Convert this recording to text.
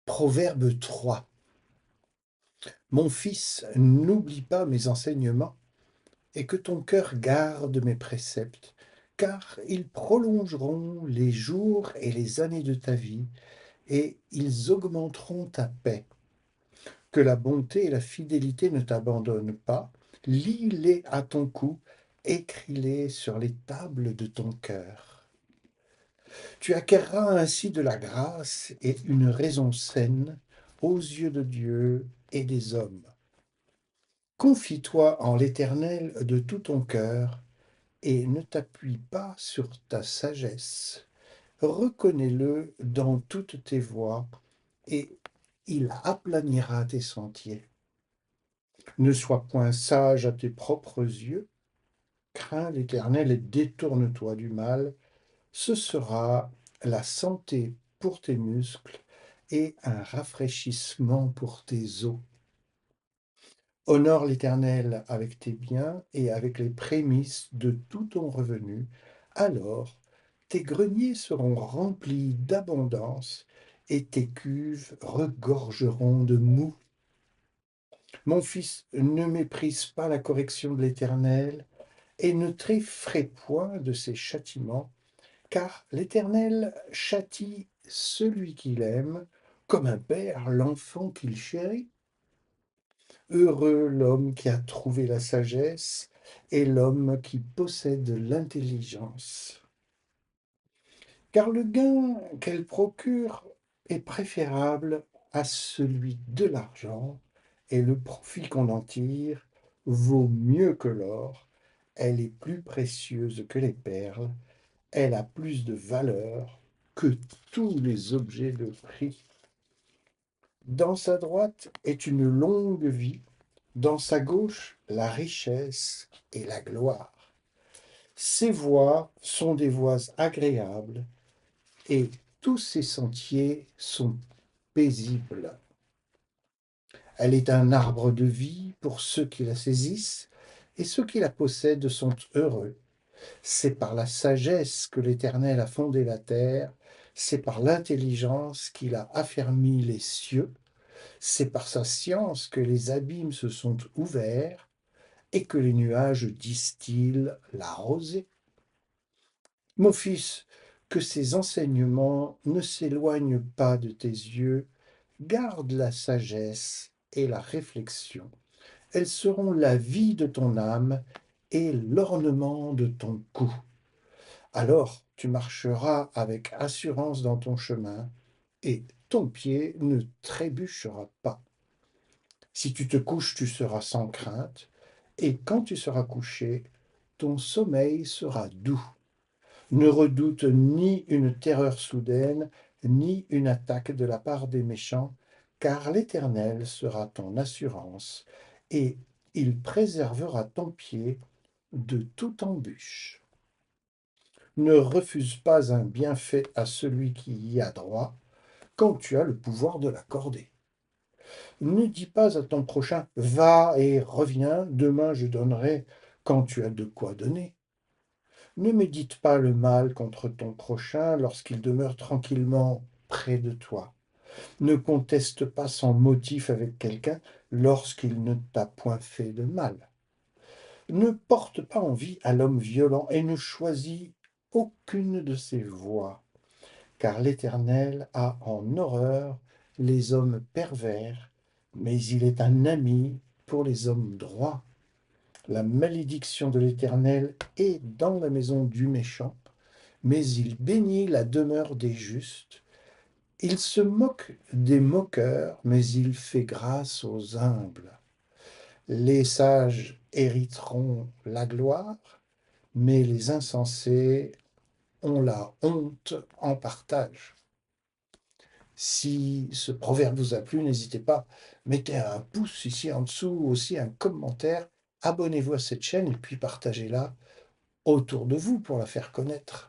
Proverbe 3. Mon fils, n'oublie pas mes enseignements et que ton cœur garde mes préceptes, car ils prolongeront les jours et les années de ta vie et ils augmenteront ta paix. Que la bonté et la fidélité ne t'abandonnent pas, lis-les à ton cou, écris-les sur les tables de ton cœur. Tu acquerras ainsi de la grâce et une raison saine aux yeux de Dieu et des hommes. Confie-toi en l'Éternel de tout ton cœur et ne t'appuie pas sur ta sagesse. Reconnais-le dans toutes tes voies et il aplanira tes sentiers. Ne sois point sage à tes propres yeux, crains l'Éternel et détourne-toi du mal. Ce sera la santé pour tes muscles et un rafraîchissement pour tes os. Honore l'Éternel avec tes biens et avec les prémices de tout ton revenu. Alors tes greniers seront remplis d'abondance et tes cuves regorgeront de moût. Mon fils, ne méprise pas la correction de l'Éternel et ne t'effraie point de ses châtiments, car l'Éternel châtie celui qu'il aime, comme un père l'enfant qu'il chérit. Heureux l'homme qui a trouvé la sagesse et l'homme qui possède l'intelligence. Car le gain qu'elle procure est préférable à celui de l'argent, et le profit qu'on en tire vaut mieux que l'or. Elle est plus précieuse que les perles, elle a plus de valeur que tous les objets de prix. Dans sa droite est une longue vie, dans sa gauche la richesse et la gloire. Ses voies sont des voies agréables et tous ses sentiers sont paisibles. Elle est un arbre de vie pour ceux qui la saisissent et ceux qui la possèdent sont heureux. C'est par la sagesse que l'Éternel a fondé la terre, c'est par l'intelligence qu'il a affermi les cieux, c'est par sa science que les abîmes se sont ouverts et que les nuages distillent la rosée. Mon fils, que ces enseignements ne s'éloignent pas de tes yeux, garde la sagesse et la réflexion. Elles seront la vie de ton âme et l'ornement de ton cou. Alors tu marcheras avec assurance dans ton chemin et ton pied ne trébuchera pas. Si tu te couches, tu seras sans crainte, et quand tu seras couché, ton sommeil sera doux. Ne redoute ni une terreur soudaine, ni une attaque de la part des méchants, car l'Éternel sera ton assurance, et il préservera ton pied de toute embûche. Ne refuse pas un bienfait à celui qui y a droit, quand tu as le pouvoir de l'accorder. Ne dis pas à ton prochain, va et reviens, demain je donnerai quand tu as de quoi donner. Ne médite pas le mal contre ton prochain lorsqu'il demeure tranquillement près de toi. Ne conteste pas sans motif avec quelqu'un lorsqu'il ne t'a point fait de mal. Ne porte pas envie à l'homme violent et ne choisis aucune de ses voies, car l'Éternel a en horreur les hommes pervers, mais il est un ami pour les hommes droits. La malédiction de l'Éternel est dans la maison du méchant, mais il bénit la demeure des justes. Il se moque des moqueurs, mais il fait grâce aux humbles. Les sages hériteront la gloire, mais les insensés ont la honte en partage. Si ce proverbe vous a plu, n'hésitez pas, mettez un pouce ici en dessous, aussi un commentaire, abonnez-vous à cette chaîne et puis partagez-la autour de vous pour la faire connaître.